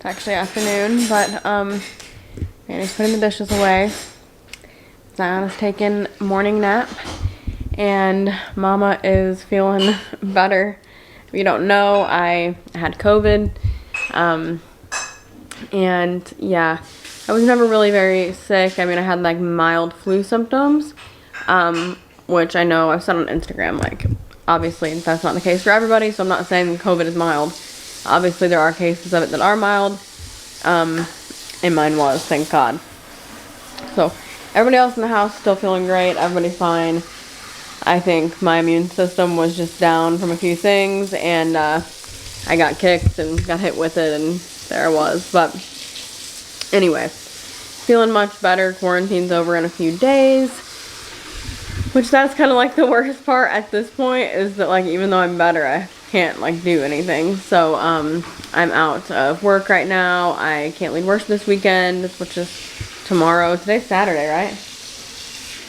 It's actually afternoon, but Manny's putting the dishes away. Zion is taking a morning nap, and Mama is feeling better. If you don't know, I had COVID, and yeah, I was never really very sick. I mean, I had like mild flu symptoms, which I know I've said on Instagram, like, obviously that's not the case for everybody, so I'm not saying COVID is mild. Obviously there are cases of it that are mild, and mine was, thank God. So everybody else in the house still feeling great, everybody's fine. I think my immune system was just down from a few things, and I got kicked and got hit with it, and there I was. But anyway, feeling much better. Quarantine's over in a few days, which that's kind of like the worst part at this point, is that like even though I'm better, I can't like do anything. So I'm out of work right now. I can't lead worship this weekend, which is tomorrow. Today's Saturday, right?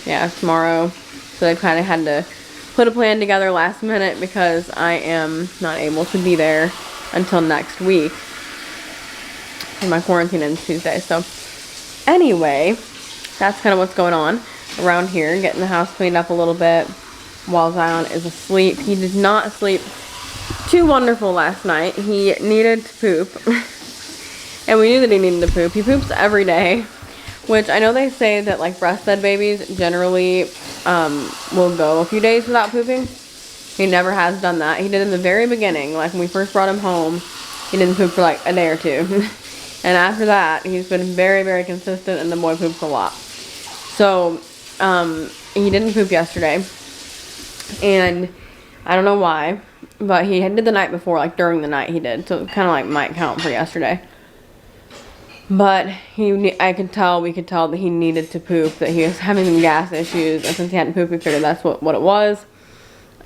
Yeah, tomorrow. So they kind of had to put a plan together last minute because I am not able to be there until next week. And my quarantine ends Tuesday. So anyway, that's kind of what's going on around here. Getting the house cleaned up a little bit while Zion is asleep. He did not sleep too wonderful last night. He needed to poop. And we knew that he needed to poop. He poops every day, which I know they say that like breastfed babies generally will go a few days without pooping. He never has done that. He did in the very beginning, like when we first brought him home, he didn't poop for like a day or two. And after that, he's been very, very consistent, and the boy poops a lot. So he didn't poop yesterday, and I don't know why, but he did the night before, like during the night he did, so it kind of like might count for yesterday. But we could tell that he needed to poop, that he was having some gas issues, and since he hadn't pooped, we figured that's what it was.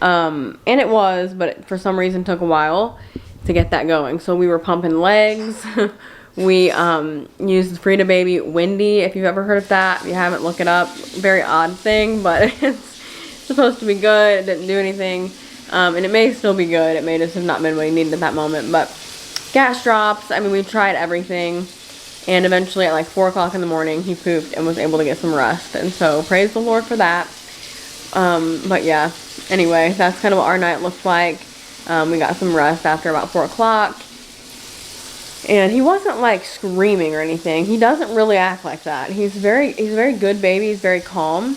And it was, but it, for some reason, took a while to get that going. So we were pumping legs. We used Frida Baby Windy, if you've ever heard of that. If you haven't, look it up. Very odd thing, but it's supposed to be good. It didn't do anything. And it may still be good. It may just have not been what he needed at that moment. But gas drops. I mean, we tried everything. And eventually at like 4 o'clock in the morning, he pooped and was able to get some rest. And so praise the Lord for that. But yeah, anyway, that's kind of what our night looked like. We got some rest after about 4 o'clock. And he wasn't like screaming or anything. He doesn't really act like that. He's a very good baby. He's very calm.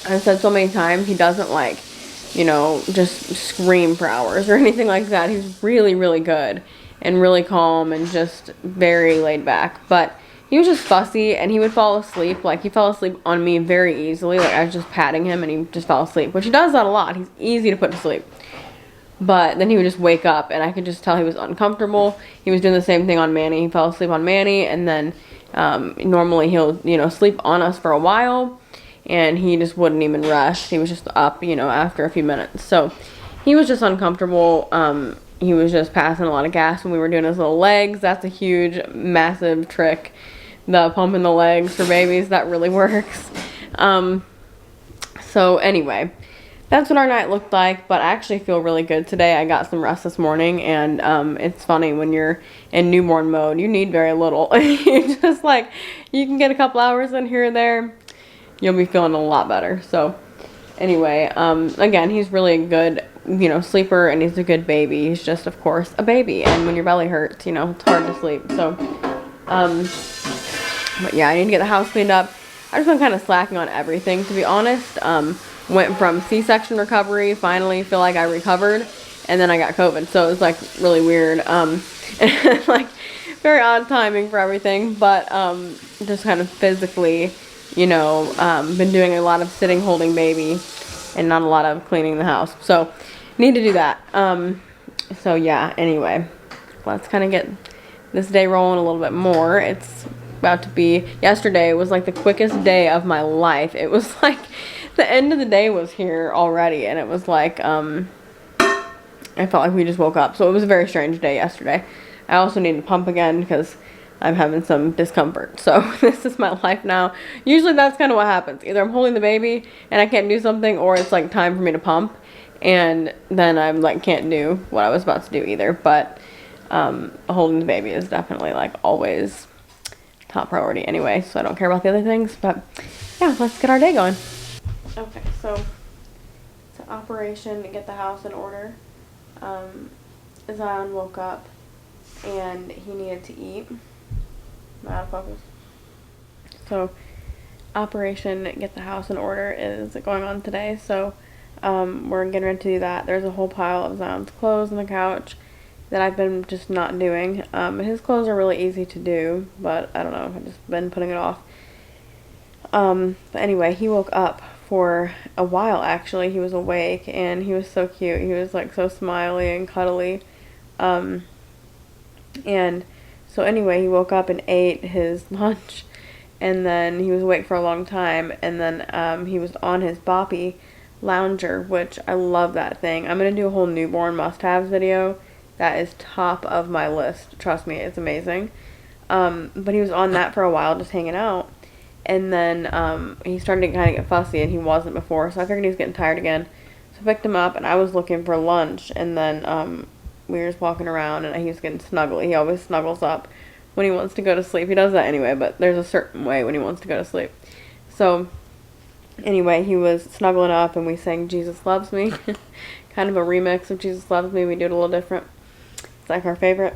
I've said so many times, he doesn't like, you know, just scream for hours or anything like that. He's really, really good and really calm and just very laid back. But he was just fussy, and he would fall asleep. Like, he fell asleep on me very easily. Like, I was just patting him and he just fell asleep, which he does that a lot. He's easy to put to sleep. But then he would just wake up, and I could just tell he was uncomfortable. He was doing the same thing on Manny. He fell asleep on Manny, and then normally he'll, you know, sleep on us for a while, and he just wouldn't even rest. He was just up, you know, after a few minutes. So he was just uncomfortable. He was just passing a lot of gas when we were doing his little legs. That's a huge, massive trick. The pumping the legs for babies, that really works. So anyway, that's what our night looked like, but I actually feel really good today. I got some rest this morning, and it's funny, when you're in newborn mode, you need very little. You just like, you can get a couple hours in here and there, you'll be feeling a lot better. So anyway, again, he's really a good, you know, sleeper, and he's a good baby. He's just, of course, a baby, and when your belly hurts, you know, it's hard to sleep. So, but yeah, I need to get the house cleaned up. I've just been kind of slacking on everything, to be honest. Went from C-section recovery, finally feel like I recovered, and then I got COVID. So it was like really weird, like very odd timing for everything, but just kind of physically, you know, been doing a lot of sitting holding baby and not a lot of cleaning the house. So need to do that. So yeah, anyway, let's kind of get this day rolling a little bit more. It's about to be, yesterday was like the quickest day of my life. It was like the end of the day was here already, and it was like I felt like we just woke up. So it was a very strange day yesterday. I also need to pump again because I'm having some discomfort. So this is my life now. Usually that's kind of what happens. Either I'm holding the baby and I can't do something, or it's like time for me to pump, and then I'm like can't do what I was about to do either. But holding the baby is definitely like always top priority anyway, so I don't care about the other things. But yeah, let's get our day going. Okay, so it's an operation to get the house in order. Zion woke up and he needed to eat. Am I out of focus? So operation get the house in order is going on today, so we're getting ready to do that. There's a whole pile of Zion's clothes on the couch that I've been just not doing. His clothes are really easy to do, but I don't know, I've just been putting it off. But anyway, he woke up for a while actually. He was awake and he was so cute. He was like so smiley and cuddly. And so anyway, he woke up and ate his lunch, and then he was awake for a long time, and then he was on his Boppy lounger, which I love that thing. I'm going to do a whole newborn must-haves video. That is top of my list. Trust me, it's amazing. But he was on that for a while, just hanging out. And then he started to kind of get fussy, and he wasn't before, so I figured he was getting tired again. So I picked him up, and I was looking for lunch, and then we were just walking around, and he was getting snuggly. He always snuggles up when he wants to go to sleep. He does that anyway, but there's a certain way when he wants to go to sleep. So anyway, he was snuggling up, and we sang Jesus Loves Me. Kind of a remix of Jesus Loves Me. We do it a little different. It's like our favorite.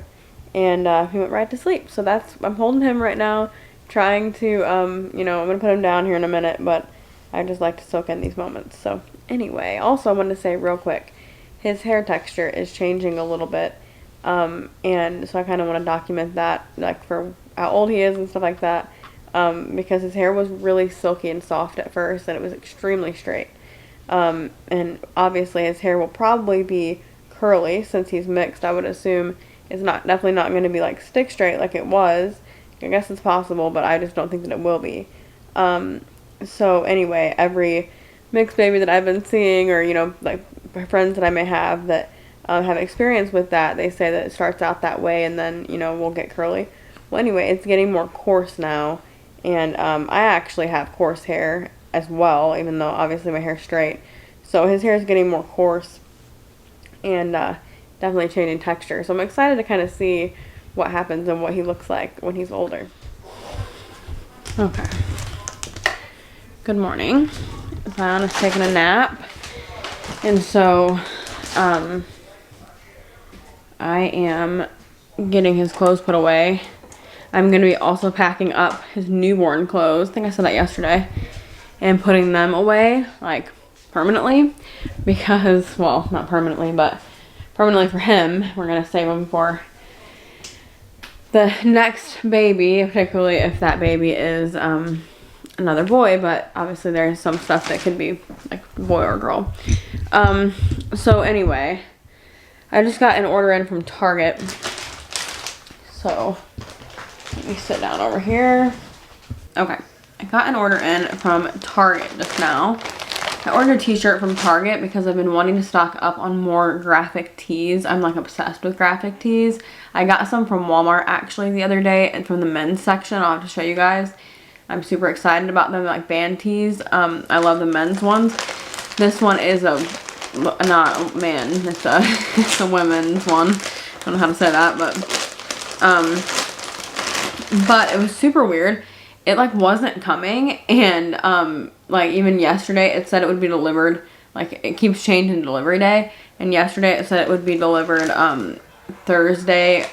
And he went right to sleep. So I'm holding him right now, trying to, you know, I'm going to put him down here in a minute, but I just like to soak in these moments. So anyway, also I wanted to say real quick, his hair texture is changing a little bit. And so I kind of want to document that, like for how old he is and stuff like that. Because his hair was really silky and soft at first, and it was extremely straight. And obviously his hair will probably be curly since he's mixed. I would assume it's definitely not going to be like stick straight like it was. I guess it's possible, but I just don't think that it will be. So anyway, every mixed baby that I've been seeing, or, you know, like friends that I may have that have experience with that, they say that it starts out that way and then, you know, we'll get curly. Well, anyway, it's getting more coarse now, and I actually have coarse hair as well, even though obviously my hair's straight. So his hair is getting more coarse and definitely changing texture. So I'm excited to kind of see what happens and what he looks like when he's older. Okay. Good morning. Zion is taking a nap, and so I am getting his clothes put away. I'm going to be also packing up his newborn clothes. I think I said that yesterday. And putting them away, like, permanently. Because, well, not permanently, but permanently for him. We're going to save them for the next baby, particularly if that baby is another boy. But obviously there's some stuff that could be, like, boy or girl. So anyway, I just got an order in from Target. So let me sit down over here. Okay, I got an order in from Target just now. I ordered a t-shirt from Target because I've been wanting to stock up on more graphic tees. I'm like obsessed with graphic tees. I got some from Walmart actually the other day, and from the men's section. I'll have to show you guys. I'm super excited about them, like band tees. I love the men's ones. This one is not man, it's a women's one. I don't know how to say that, but it was super weird. It like wasn't coming, and like even yesterday it said it would be delivered, like it keeps changing delivery day, and yesterday it said it would be delivered Thursday,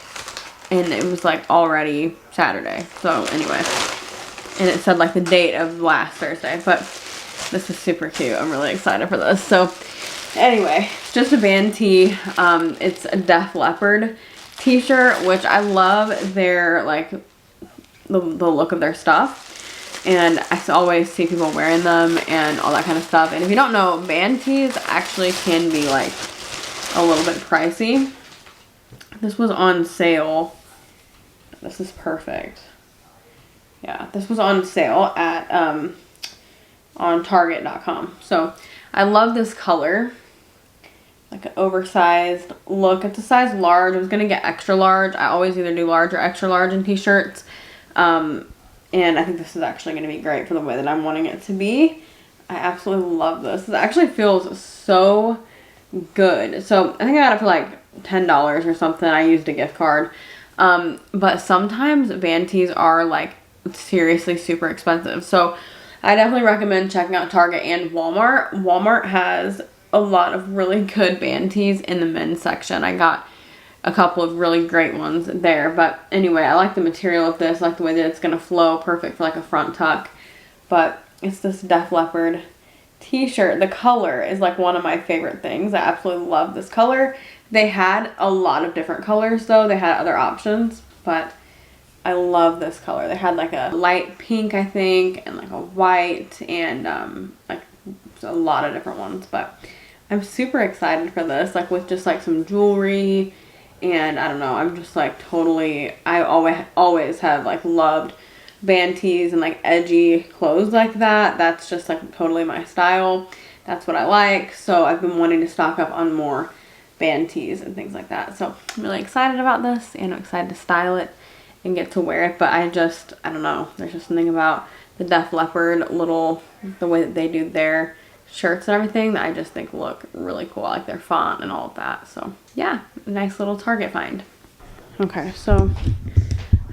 and it was like already Saturday. So anyway, and it said like the date of last Thursday, but this is super cute. I'm really excited for this. So anyway, it's just a band tee. It's a Def Leppard t-shirt, which I love their like the look of their stuff, and I always see people wearing them and all that kind of stuff. And if you don't know, band tees actually can be like a little bit pricey. This was on sale. This is perfect. Yeah, this was on sale at on Target.com. So I love this color, like an oversized look. It's a size large. I was gonna get extra large. I always either do large or extra large in t-shirts. And I think this is actually going to be great for the way that I'm wanting it to be. I absolutely love this. It actually feels so good. So I think I got it for like $10 or something. I used a gift card. But sometimes vanities are like seriously super expensive. So I definitely recommend checking out Target and Walmart. Walmart has a lot of really good vanities in the men's section. I got a couple of really great ones there. But anyway, I like the material of this. I like the way that it's going to flow. Perfect for like a front tuck. But it's this Def Leppard t-shirt. The color is like one of my favorite things. I absolutely love this color. They had a lot of different colors though. They had other options, but I love this color. They had like a light pink, I think, and like a white, and like a lot of different ones. But I'm super excited for this, like with just like some jewelry, and I don't know, I'm just like totally, I always have like loved band tees and like edgy clothes like that. That's just like totally my style. That's what I like. So I've been wanting to stock up on more band tees and things like that. So I'm really excited about this, and I'm excited to style it and get to wear it. But I don't know, there's just something about the Def Leppard the way that they do their shirts and everything that I just think look really cool. I like their font and all of that. So yeah, nice little Target find. Okay, so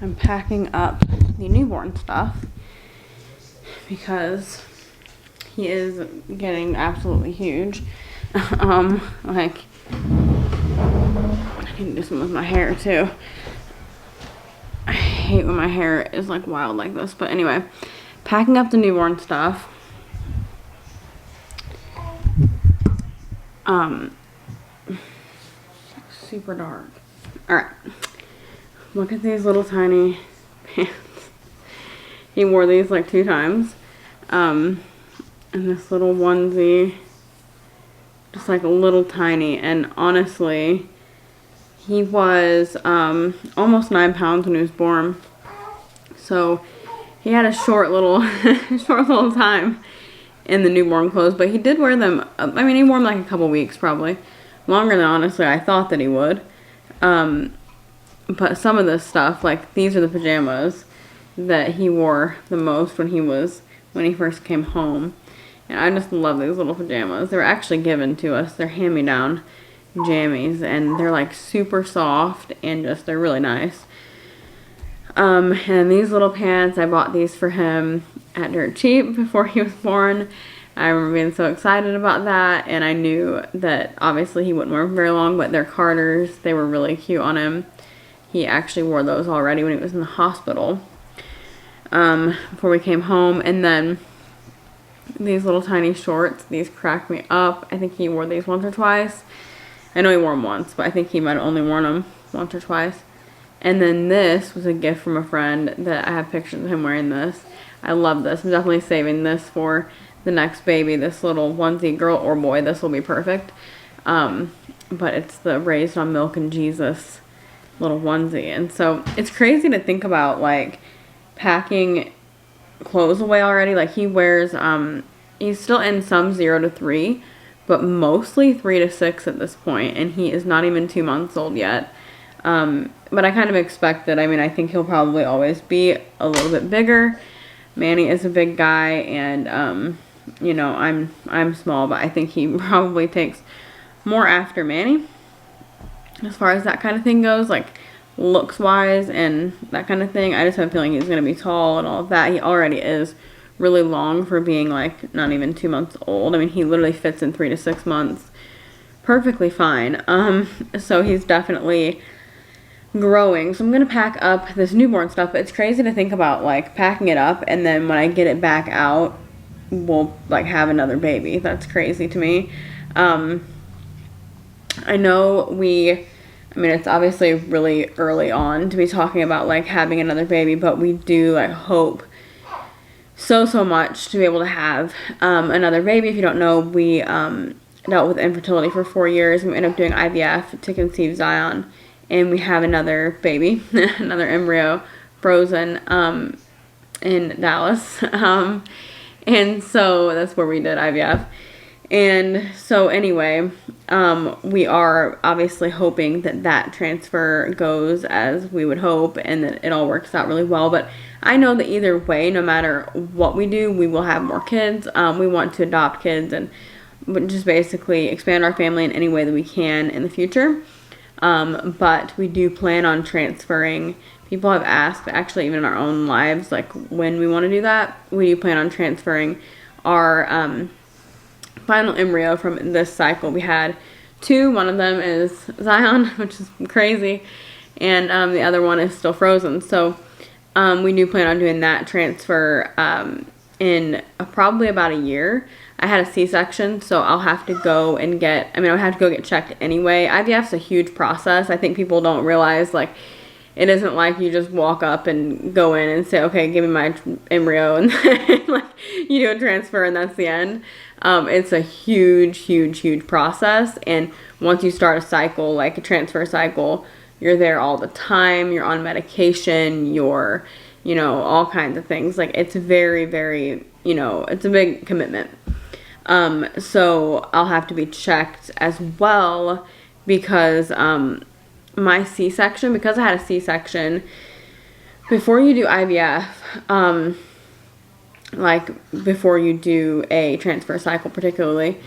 I'm packing up the newborn stuff because he is getting absolutely huge. Like, I need to do something with my hair too. I hate when my hair is like wild like this. But anyway, packing up the newborn stuff. Super dark. Alright. Look at these little tiny pants. He wore these like 2 times. And this little onesie. Just like a little tiny. And honestly, he was almost 9 pounds when he was born. So he had a short little time in the newborn clothes. But he did wear them. I mean, he wore them like a couple weeks probably. Longer than honestly I thought that he would. But some of this stuff, like these are the pajamas that he wore the most when he first came home. And I just love these little pajamas. They were actually given to us. They're hand-me-down jammies, and they're like super soft and they're really nice. And these little pants, I bought these for him at dirt cheap before he was born. I remember being so excited about that, and I knew that obviously he wouldn't wear them very long, but they're Carter's. They were really cute on him. He actually wore those already when he was in the hospital before we came home. And then these little tiny shorts, these crack me up. I think he wore these once or twice. I know he wore them once, but I think he might have only worn them once or twice. And then this was a gift from a friend that I have pictures of him wearing this. I love this. I'm definitely saving this for the next baby. This little onesie, girl or boy, this will be perfect. But it's the Raised on Milk and Jesus little onesie. And so it's crazy to think about like packing clothes away already. Like he wears, he's still in some 0 to 3, but mostly 3 to 6 at this point, and he is not even 2 months old yet. But I kind of expect that. I mean, I think he'll probably always be a little bit bigger. Manny is a big guy, and you know, I'm small, but I think he probably takes more after Manny as far as that kind of thing goes, like looks wise and that kind of thing. I just have a feeling he's going to be tall and all of that. He already is really long for being like not even 2 months old. I mean, he literally fits in 3 to 6 months perfectly fine. So he's definitely growing. So I'm going to pack up this newborn stuff, but it's crazy to think about like packing it up and then when I get it back out, we'll like have another baby. That's crazy to me. I know I mean, it's obviously really early on to be talking about like having another baby, but we do like hope so much to be able to have another baby. If you don't know, we dealt with infertility for 4 years, and we ended up doing IVF to conceive Zion, and we have another baby, another embryo frozen in Dallas. And so that's where we did IVF. And so anyway, we are obviously hoping that transfer goes as we would hope and that it all works out really well. But I know that either way, no matter what we do, we will have more kids. We want to adopt kids and just basically expand our family in any way that we can in the future. But we do plan on transferring. People have asked, actually, even in our own lives, like when we want to do that. We do plan on transferring our final embryo from this cycle. We had 2. One of them is Zion, which is crazy, and the other one is still frozen. So we do plan on doing that transfer in probably about a year. I had a C-section, so I'll have to go and I'll have to go get checked anyway. IVF's a huge process. I think people don't realize, like, it isn't like you just walk up and go in and say, okay, give me my embryo, and then, like, you do a transfer and that's the end. It's a huge process, and once you start a cycle, like a transfer cycle, you're there all the time, you're on medication, you're, all kinds of things. Like, it's very, very, it's a big commitment. So I'll have to be checked as well because my C-section, because I had a C-section, before you do IVF, like before you do a transfer cycle particularly,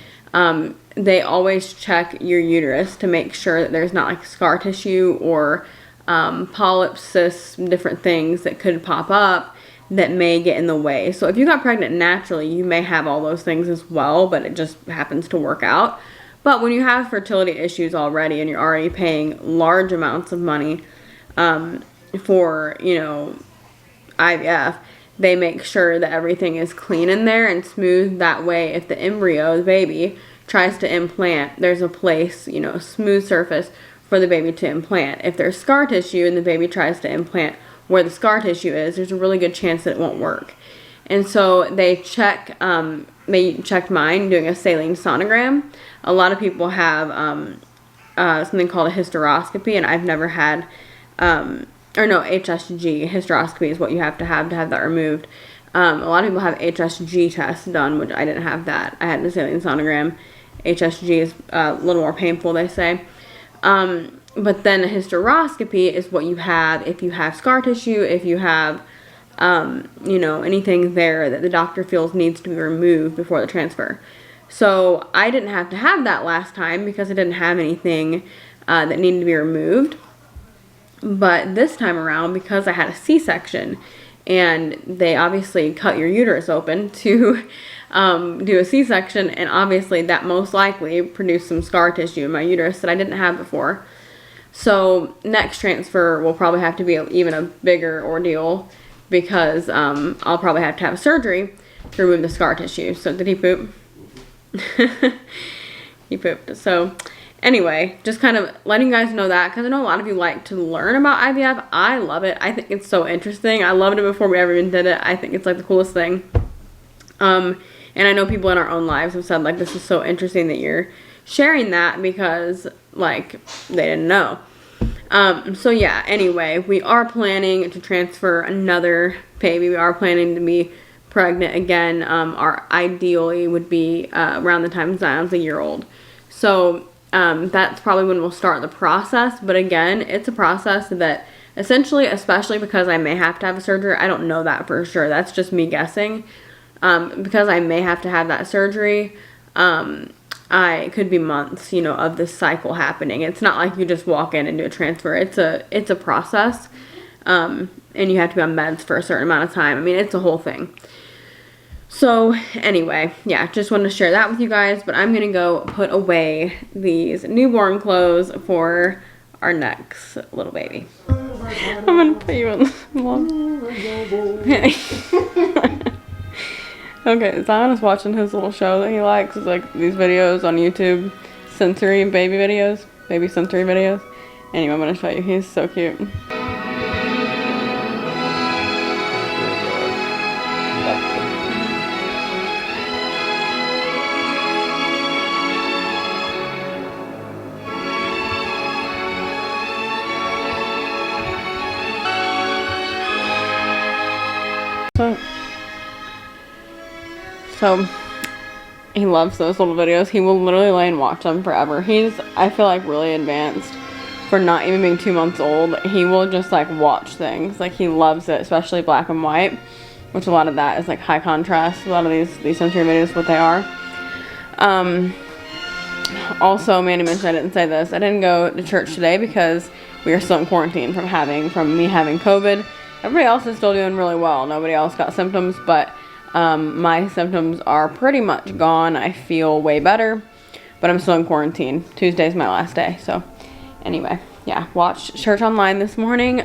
they always check your uterus to make sure that there's not like scar tissue or polyps, cysts, different things that could pop up that may get in the way. So if you got pregnant naturally, you may have all those things as well, but it just happens to work out. But when you have fertility issues already and you're already paying large amounts of money for, IVF, they make sure that everything is clean in there and smooth. That way, if the embryo, the baby, tries to implant, there's a place, a smooth surface for the baby to implant. If there's scar tissue and the baby tries to implant where the scar tissue is, there's a really good chance that it won't work. And so they checked mine doing a saline sonogram. A lot of people have something called a hysteroscopy, and I've never had, HSG. Hysteroscopy is what you have to have that removed. A lot of people have HSG tests done, which I didn't have that. I had the saline sonogram. HSG is a little more painful, they say. But then a hysteroscopy is what you have if you have scar tissue, if you have, anything there that the doctor feels needs to be removed before the transfer. So I didn't have to have that last time because I didn't have anything that needed to be removed. But this time around, because I had a C-section, and they obviously cut your uterus open to do a C-section, and obviously that most likely produced some scar tissue in my uterus that I didn't have before. So next transfer will probably have to be even a bigger ordeal because I'll probably have to have surgery to remove the scar tissue. So did he poop? He pooped. So anyway, just kind of letting you guys know that because I know a lot of you like to learn about IVF. I love it. I think it's so interesting. I loved it before we ever even did it. I think it's like the coolest thing. And I know people in our own lives have said, like, this is so interesting that you're sharing that because, like, they didn't know. So yeah, anyway, we are planning to transfer another baby. We are planning to be pregnant again. Our ideally would be around the time Zion's a year old. So that's probably when we'll start the process. But again, it's a process that essentially, especially because I may have to have a surgery, I don't know that for sure. That's just me guessing. Because I may have to have that surgery, it could be months, of this cycle happening. It's not like you just walk in and do a transfer. It's a process, and you have to be on meds for a certain amount of time. I mean, it's a whole thing. So anyway, yeah, just wanted to share that with you guys, but I'm going to go put away these newborn clothes for our next little baby. I'm going to put you in the vlog. Okay, Zion is watching his little show that he likes. It's like these videos on YouTube, sensory baby videos, baby sensory videos. Anyway, I'm going to show you. He's so cute. So he loves those little videos. He will literally lay and watch them forever. He's, I feel like, really advanced for not even being 2 months old. He will just like watch things. Like, he loves it, especially black and white, which a lot of that is like high contrast. A lot of these sensory videos, what they are. Also, Manny mentioned, I didn't say this, I didn't go to church today because we are still in quarantine from me having COVID. Everybody else is still doing really well. Nobody else got symptoms, but my symptoms are pretty much gone. I feel way better, but I'm still in quarantine. Tuesday's my last day. So anyway, yeah, watched church online this morning,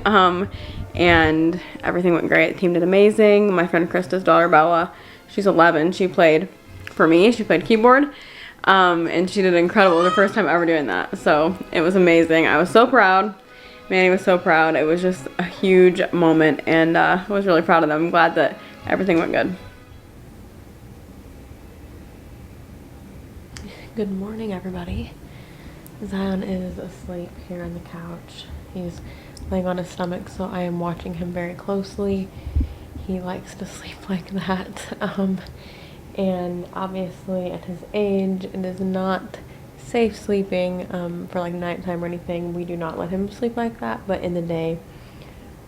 and everything went great. The team did amazing. My friend Krista's daughter, Bella, she's 11. She played for me. She played keyboard, and she did incredible. It was her first time ever doing that. So it was amazing. I was so proud. Manny was so proud. It was just a huge moment, and I was really proud of them. I'm glad that everything went good. Good morning, everybody. Zion is asleep here on the couch. He's laying on his stomach, so I am watching him very closely. He likes to sleep like that. And obviously at his age, it is not safe sleeping for like nighttime or anything. We do not let him sleep like that, but in the day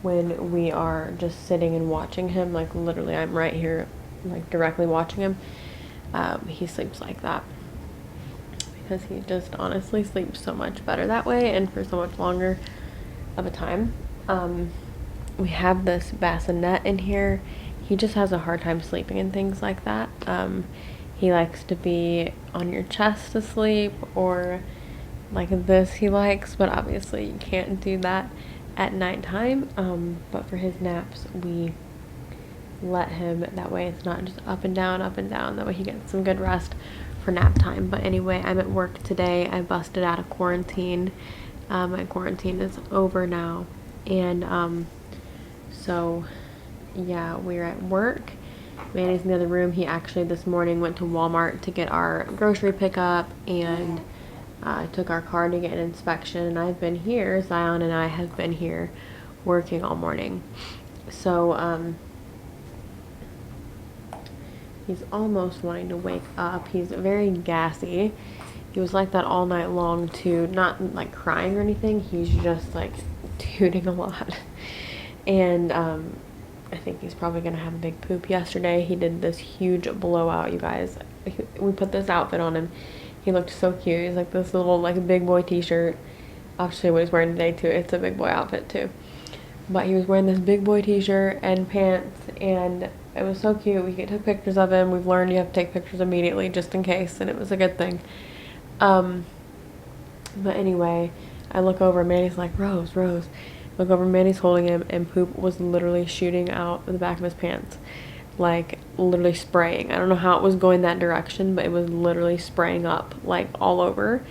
when we are just sitting and watching him, like literally I'm right here like directly watching him, he sleeps like that because he just honestly sleeps so much better that way and for so much longer of a time. We have this bassinet in here. He just has a hard time sleeping and things like that. He likes to be on your chest to sleep, or like this he likes, but obviously you can't do that at nighttime. But for his naps, we let him, that way it's not just up and down, that way he gets some good rest for nap time. But anyway, I'm at work today. I busted out of quarantine. My quarantine is over now, and so yeah, we're at work. Manny's in the other room. He actually this morning went to Walmart to get our grocery pickup, and took our car to get an inspection, and I've been here, Zion and I have been here working all morning. So he's almost wanting to wake up. He's very gassy. He was like that all night long too, not like crying or anything. He's just like tooting a lot. And I think he's probably gonna have a big poop. Yesterday he did this huge blowout, you guys. We put this outfit on him. He looked so cute. He's like this little like big boy t-shirt. I'll show you what he's wearing today too. It's a big boy outfit too. But he was wearing this big boy t-shirt and pants, and it was so cute. We took pictures of him. We've learned you have to take pictures immediately just in case, and it was a good thing. But anyway, I look over, Manny's like, Rose. Look over, Manny's holding him, and poop was literally shooting out of the back of his pants. Like, literally spraying. I don't know how it was going that direction, but it was literally spraying up, like, all over.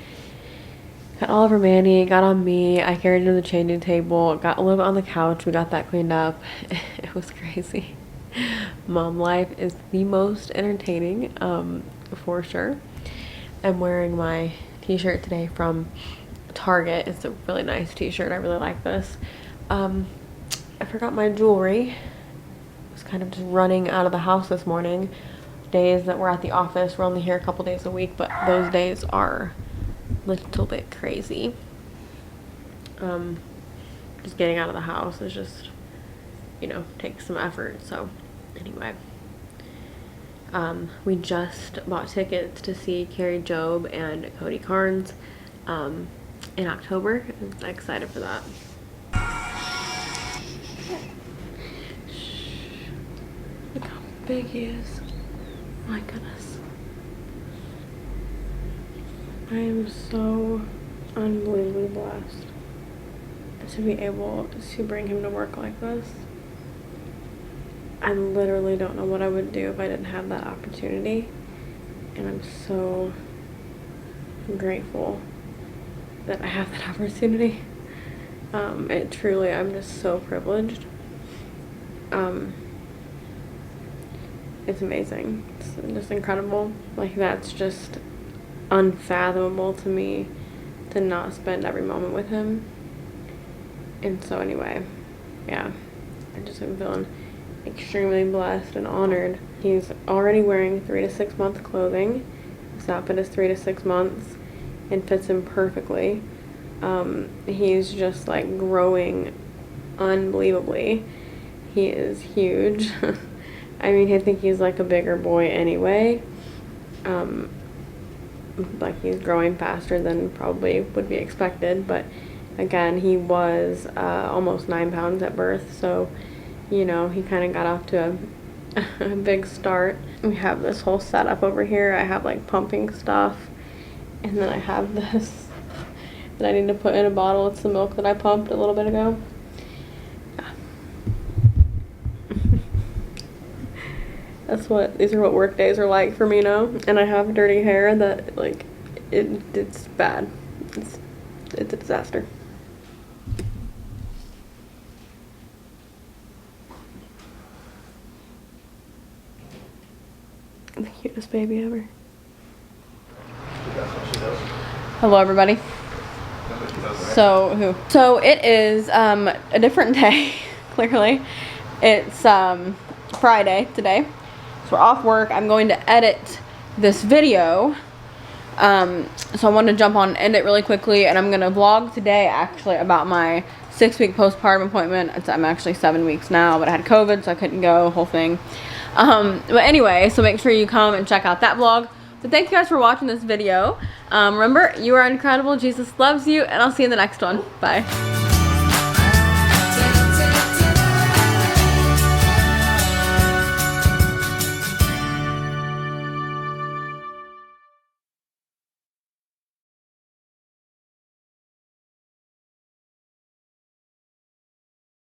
Got all over Manny, got on me. I carried it to the changing table, got a little bit on the couch. We got that cleaned up. It was crazy. Mom life is the most entertaining, for sure. I'm wearing my t-shirt today from Target. It's a really nice t-shirt. I really like this. I forgot my jewelry. I was kind of just running out of the house this morning. Days that we're at the office, we're only here a couple days a week, but those days are a little bit crazy. Just getting out of the house is just, you know, takes some effort. So anyway, we just bought tickets to see Carrie Job and Cody Carnes in October. I'm excited for that. Look how big he is. My goodness. I am so unbelievably blessed to be able to bring him to work like this. I literally don't know what I would do if I didn't have that opportunity, and I'm so grateful that I have that opportunity. It truly, I'm just so privileged. It's amazing. It's just incredible. Like, that's just unfathomable to me, to not spend every moment with him. And so anyway, yeah, I just am feeling extremely blessed and honored. He's already wearing 3 to 6 month clothing. This outfit is 3 to 6 months and fits him perfectly. He's just like growing unbelievably. He is huge. I mean, I think he's like a bigger boy anyway. like he's growing faster than probably would be expected, but again, he was almost 9 pounds at birth, so you know, he kind of got off to a big start. We have this whole setup over here. I have like pumping stuff, and then I have this that I need to put in a bottle. It's the milk that I pumped a little bit ago. These are what work days are like for me now. And I have dirty hair that like it's bad. It's a disaster. The cutest baby ever. Hello everybody. So it is a different day, clearly. It's Friday today. So we're off work. I'm going to edit this video. So I wanted to jump on and end it really quickly, and I'm gonna vlog today actually about my 6-week postpartum appointment. I'm actually 7 weeks now, but I had COVID, so I couldn't go, whole thing. But anyway, so make sure you come and check out that vlog. So thank you guys for watching this video. Remember, you are incredible. Jesus loves you, and I'll see you in the next one. Bye.